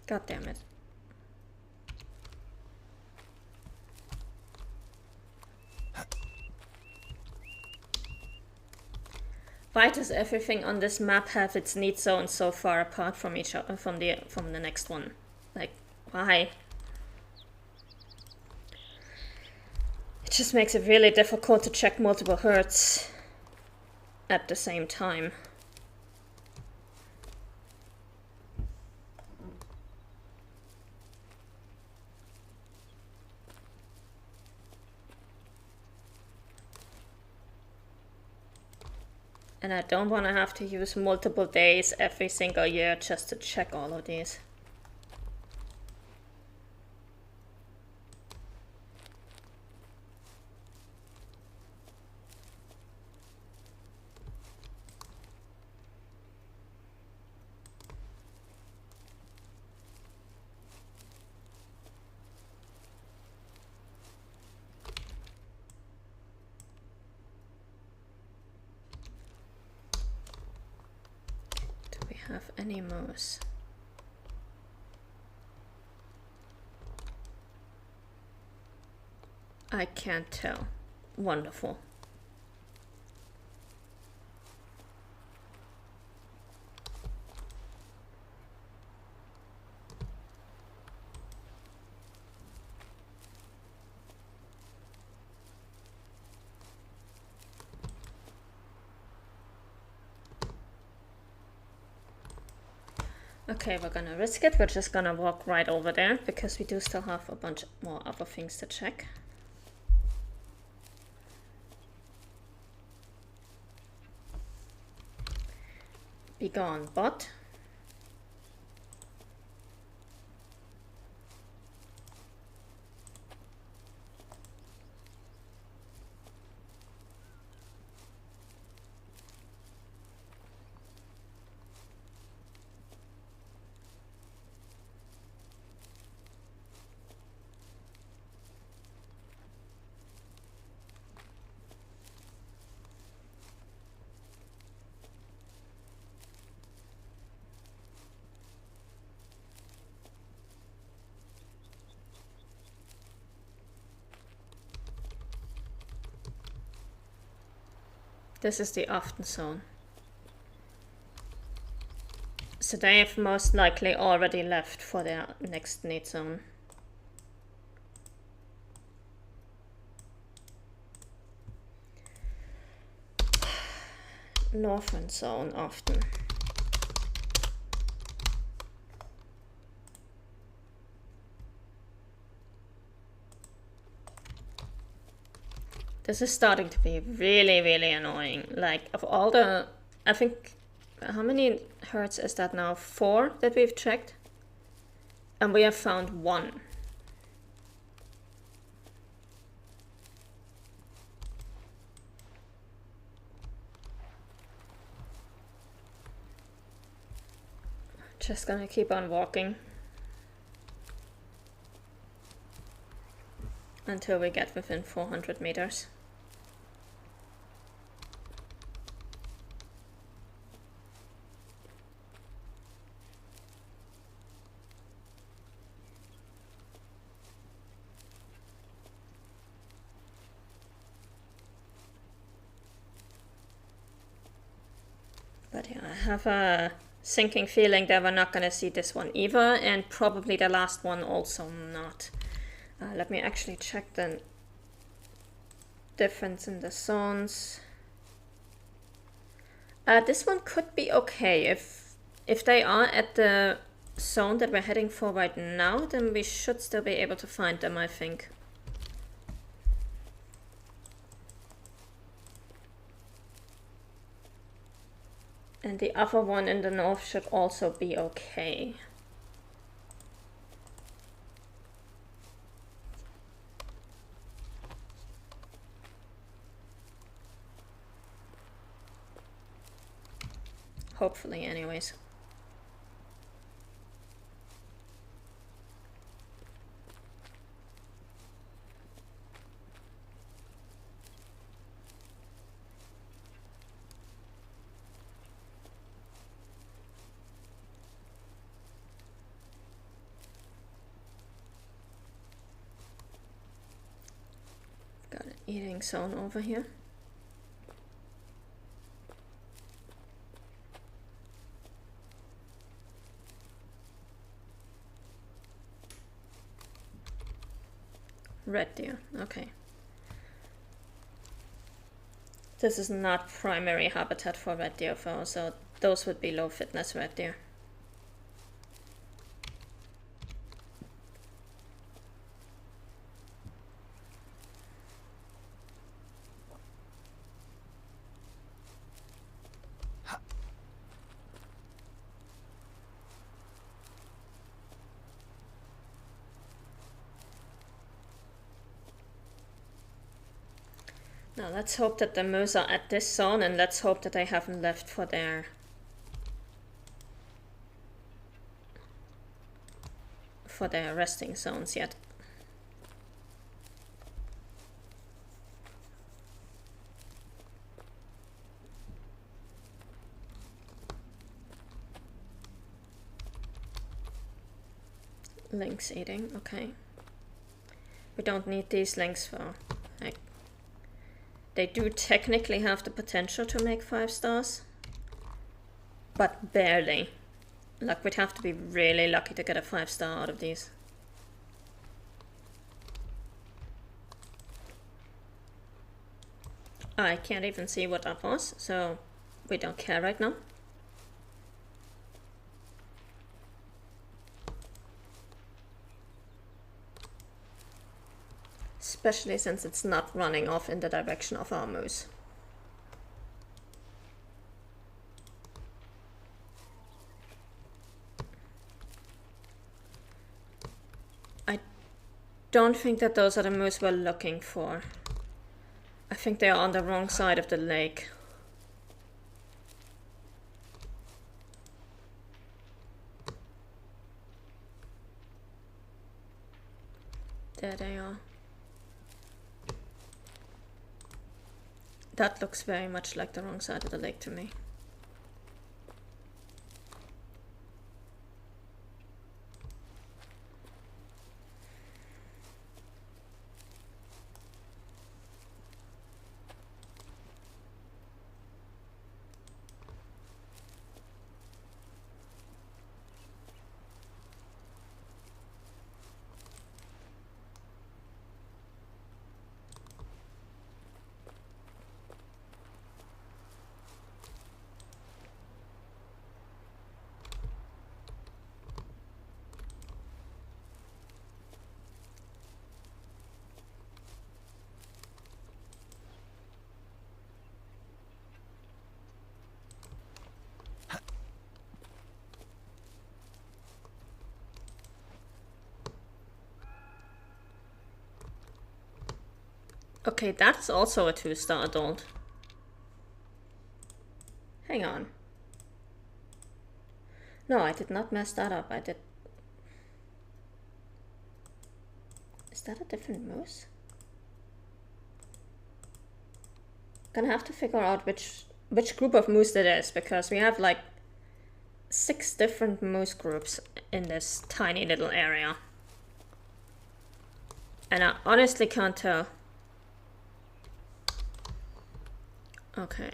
God damn it. Why does everything on this map have its need zones so far apart from each other, from the next one? Like, why? It just makes it really difficult to check multiple herds at the same time. And I don't want to have to use multiple days every single year just to check all of these. Have any moose? I can't tell. Wonderful. Okay, we're gonna risk it. We're just gonna walk right over there because we do still have a bunch more other things to check. Be gone, bot. This is the often zone. So they've most likely already left for their next need zone. Northern zone often. This is starting to be really, really annoying. Like, of all the... I think... How many herds is that now? 4 that we've checked? And we have found 1. Just gonna keep on walking. Until we get within 400 meters. But yeah, I have a sinking feeling that we're not gonna see this one either, and probably the last one also not. Let me actually check the difference in the zones. This one could be okay. If they are at the zone that we're heading for right now, then we should still be able to find them, I think. And the other one in the north should also be okay. Hopefully, anyways. eating zone over here. Red deer, okay. This is not primary habitat for red deer though, so those would be low fitness red deer. Now let's hope that the moose are at this zone, and let's hope that they haven't left for their resting zones yet. Lynx eating, okay. We don't need these lynx for, like, they do technically have the potential to make 5 stars, but barely. Like, we'd have to be really lucky to get a 5-star out of these. I can't even see what that was, so we don't care right now. Especially since it's not running off in the direction of our moose. I don't think that those are the moose we're looking for. I think they are on the wrong side of the lake. There they are. That looks very much like the wrong side of the lake to me. Okay, that's also a 2-star adult. Hang on. No, I did not mess that up. I did. Is that a different moose? Gonna have to figure out which group of moose that is, because we have like 6 different moose groups in this tiny little area. And I honestly can't tell. Okay.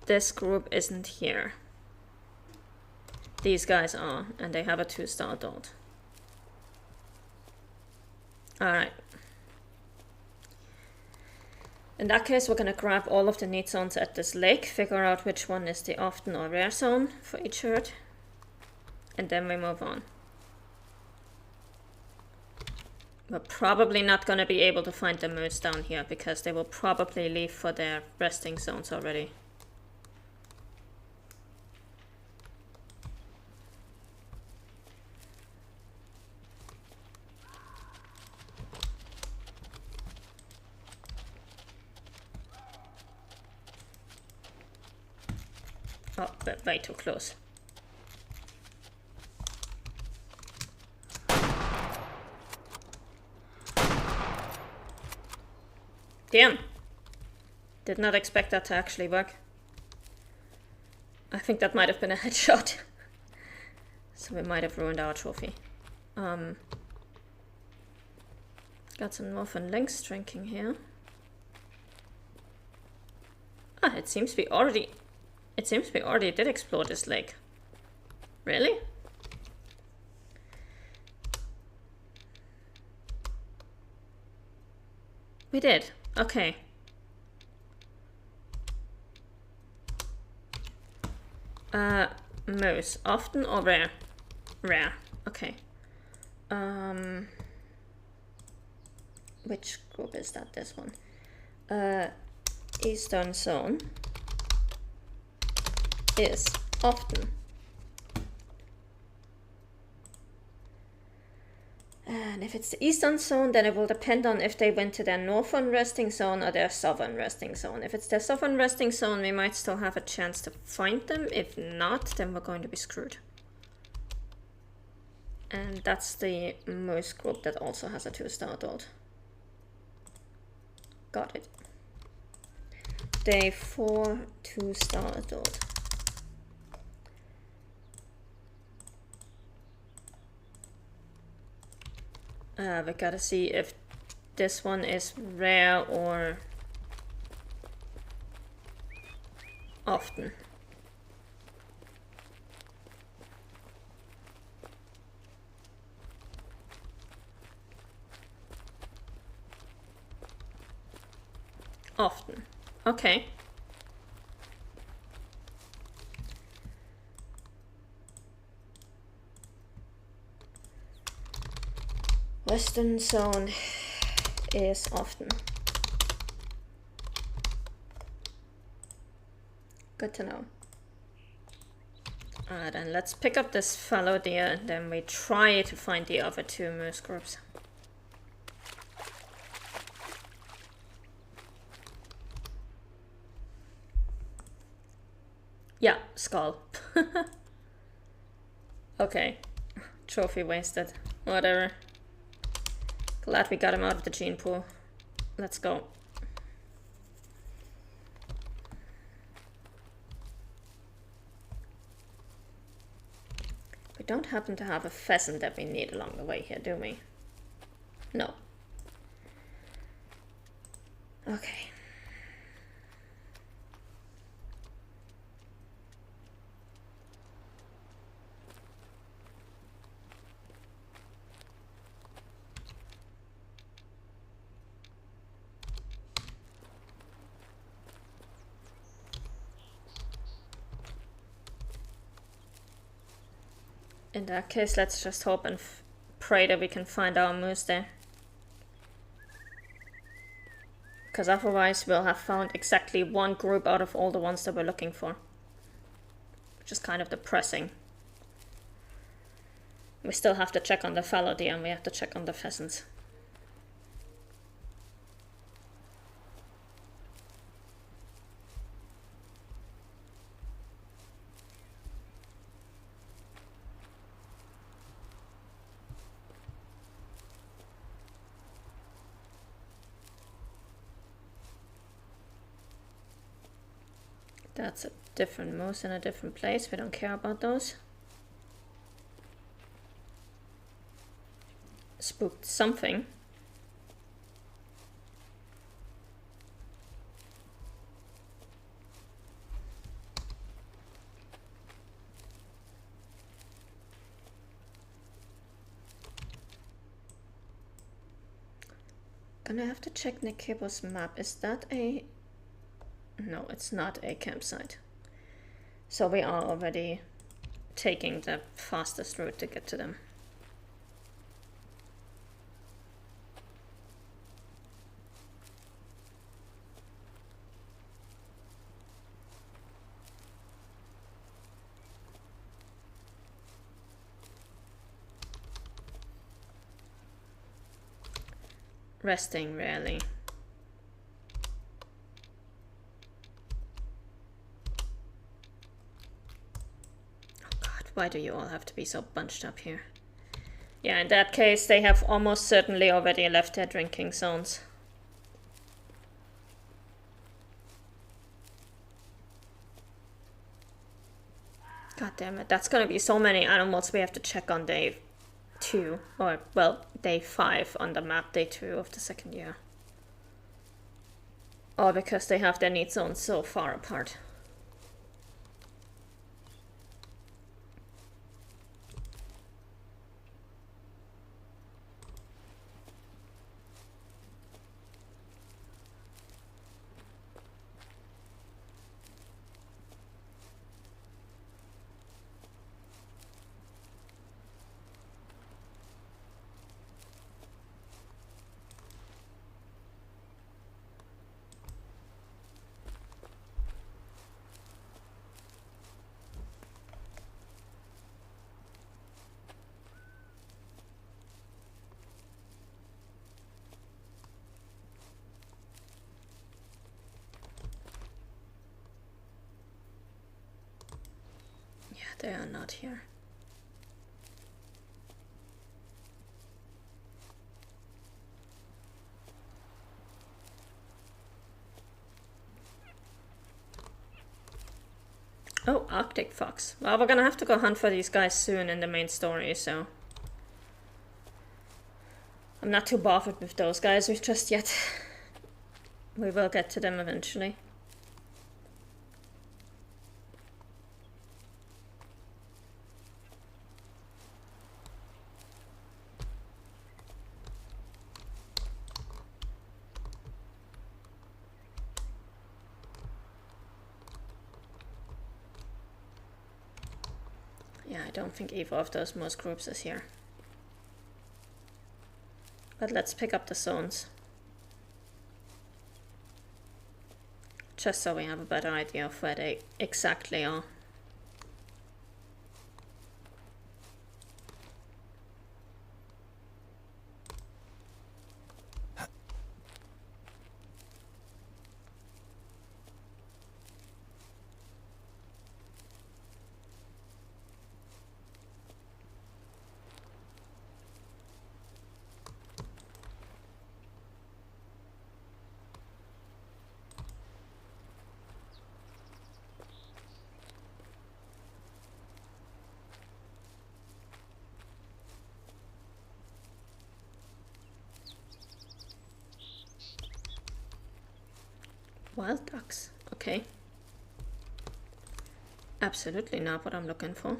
This group isn't here. These guys are, and they have a 2-star adult. Alright. In that case, we're gonna grab all of the need zones at this lake, figure out which one is the often or rare zone for each herd, and then we move on. We're probably not going to be able to find the moose down here, because they will probably leave for their resting zones already. Oh, but way too close. Damn! Did not expect that to actually work. I think that might have been a headshot. So we might have ruined our trophy. Got some Northern Lynx drinking here. Ah, it seems we already did explore this lake. Really? We did. Okay. Moose. Often or rare? Rare. Okay. Which group is that? This one. Eastern zone is often. And if it's the eastern zone, then it will depend on if they went to their northern resting zone or their southern resting zone. If it's their southern resting zone, we might still have a chance to find them. If not, then we're going to be screwed. And that's the moose group that also has a 2-star adult. Got it. Day 4, 2-star adult. We gotta see if this one is rare or often. Often. Okay. Western zone is often. Good to know. Alright, then let's pick up this fallow deer and then we try to find the other 2 moose groups. Yeah, skull. Okay. Trophy wasted. Whatever. Glad we got him out of the gene pool. Let's go. We don't happen to have a pheasant that we need along the way here, do we? No. Okay. In that case, let's just hope and pray that we can find our moose there. Because otherwise we'll have found exactly 1 group out of all the ones that we're looking for. Which is kind of depressing. We still have to check on the fallow deer and we have to check on the pheasants. That's a different moose in a different place. We don't care about those. Spooked something. Gonna have to check Nick Cable's map. Is that a... No, it's not a campsite. So we are already taking the fastest route to get to them. Resting rarely. Why do you all have to be so bunched up here? Yeah, in that case, they have almost certainly already left their drinking zones. God damn it, that's gonna be so many animals we have to check on day 2, or well, day 5 on the map, day 2 of the second year. Or because they have their need zones so far apart. They are not here. Oh, Arctic Fox. Well, we're gonna have to go hunt for these guys soon in the main story, so... I'm not too bothered with those guys just yet. We will get to them eventually. Yeah, I don't think either of those moose groups is here. But let's pick up the zones. Just so we have a better idea of where they exactly are. Wild ducks, okay. Absolutely not what I'm looking for.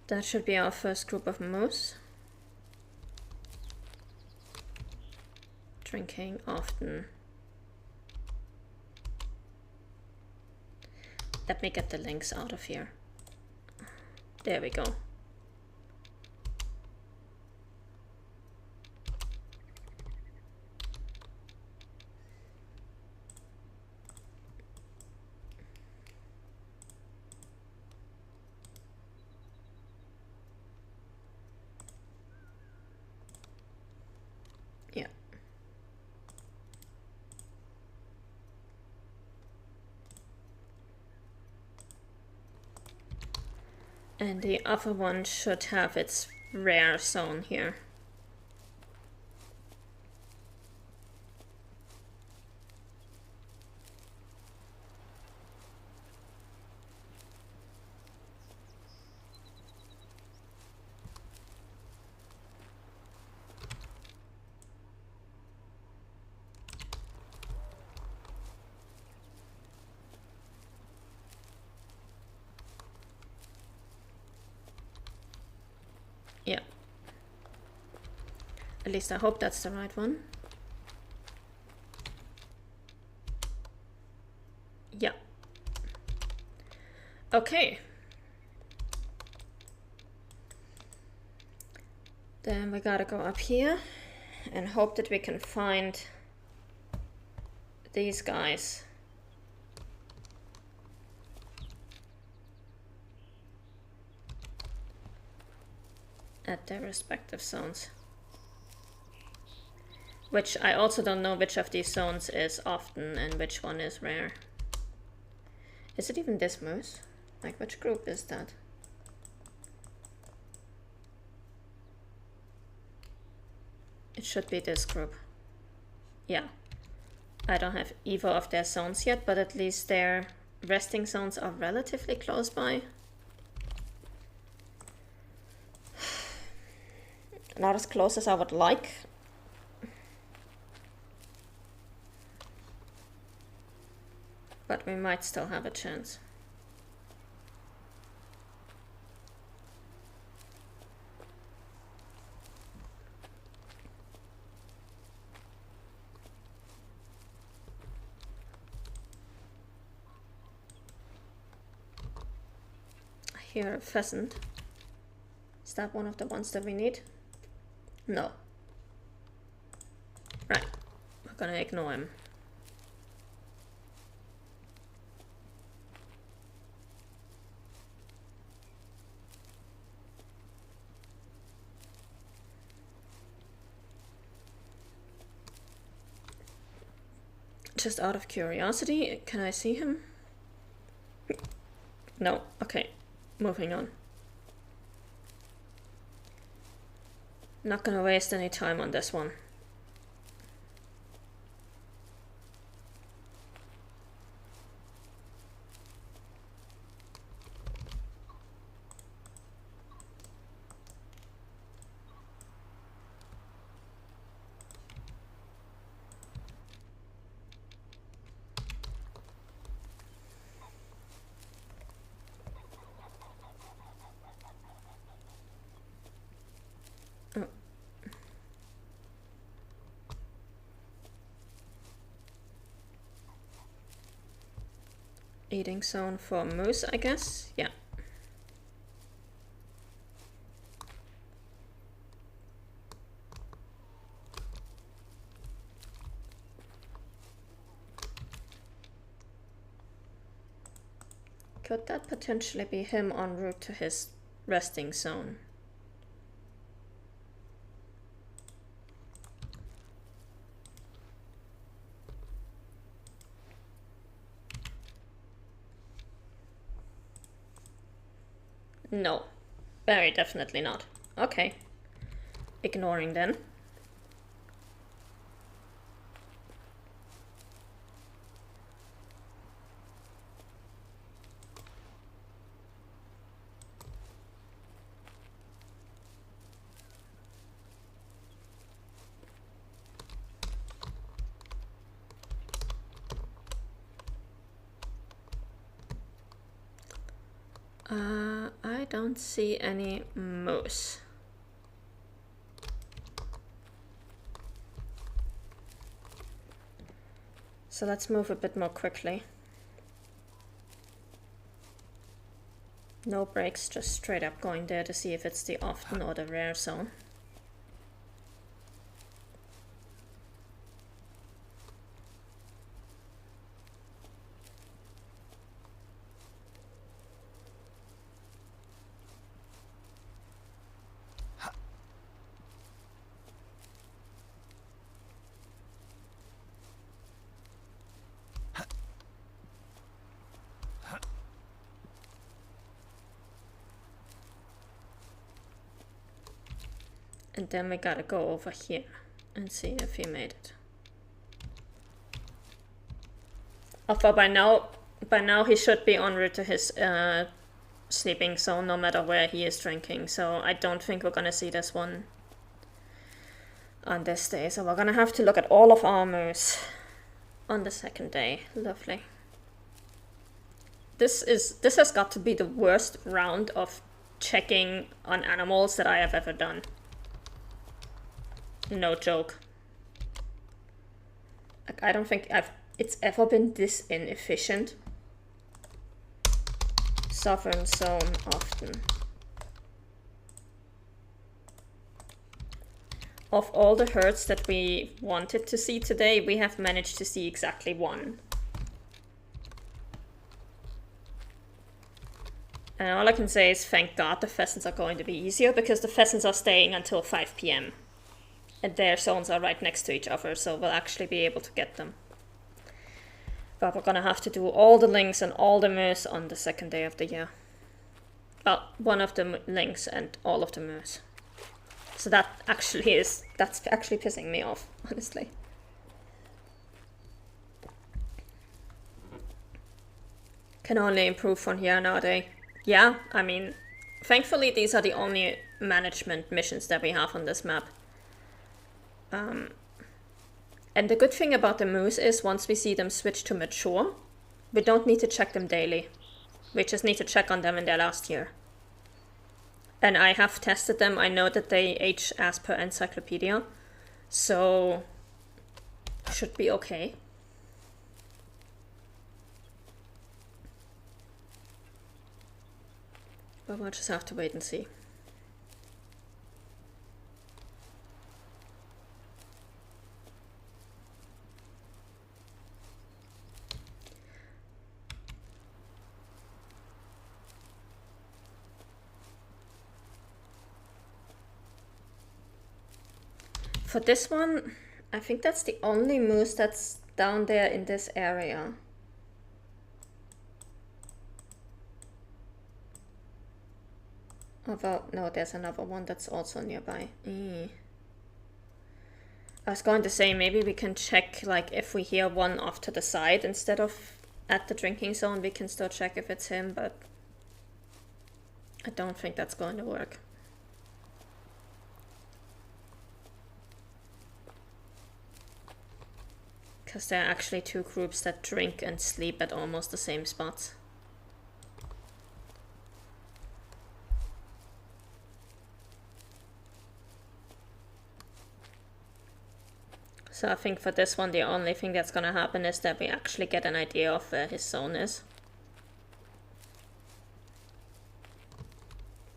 That should be our first group of moose. Drinking often. Let me get the links out of here. There we go. Yeah. And the other one should have its rare zone here. Yeah. At least I hope that's the right one. Yeah. Okay. Then we gotta go up here and hope that we can find these guys. At their respective zones. Which I also don't know which of these zones is often and which one is rare. Is it even this moose? Like, which group is that? It should be this group. Yeah. I don't have either of their zones yet, but at least they're resting zones are relatively close by. Not as close as I would like. But we might still have a chance. I hear a pheasant. Is that one of the ones that we need? No. Right. We're gonna ignore him. Just out of curiosity, can I see him? No. Okay. Moving on. Not gonna waste any time on this one. Eating zone for moose, I guess. Yeah. Could that potentially be him en route to his resting zone? No, very definitely not. Okay. Ignoring then. I don't see any moose. So let's move a bit more quickly. No breaks, just straight up going there to see if it's the often or the rare zone. And then we gotta go over here and see if he made it. Although by now he should be en route to his sleeping zone no matter where he is drinking. So I don't think we're gonna see this one on this day. So we're gonna have to look at all of our moose on the second day. Lovely. This has got to be the worst round of checking on animals that I have ever done. No joke. Like, I don't think it's ever been this inefficient. Sovereign zone often. Of all the herds that we wanted to see today, we have managed to see exactly one. And all I can say is thank God the pheasants are going to be easier, because the pheasants are staying until 5 PM. And their zones are right next to each other, so we'll actually be able to get them. But we're gonna have to do all the lynx and all the moose on the second day of the year. Well, one of the lynx and all of the moose. So that's actually pissing me off, honestly. Can only improve from here nowadays. Yeah, I mean, thankfully these are the only management missions that we have on this map. And the good thing about the moose is once we see them switch to mature, we don't need to check them daily. We just need to check on them in their last year. And I have tested them. I know that they age as per encyclopedia. So, should be okay. But we'll just have to wait and see. For this one, I think that's the only moose that's down there in this area. Although, no, there's another one that's also nearby. I was going to say, maybe we can check, like, if we hear one off to the side instead of at the drinking zone, we can still check if it's him, but I don't think that's going to work. Because there are actually two groups that drink and sleep at almost the same spots. So I think for this one, the only thing that's gonna happen is that we actually get an idea of where his zone is.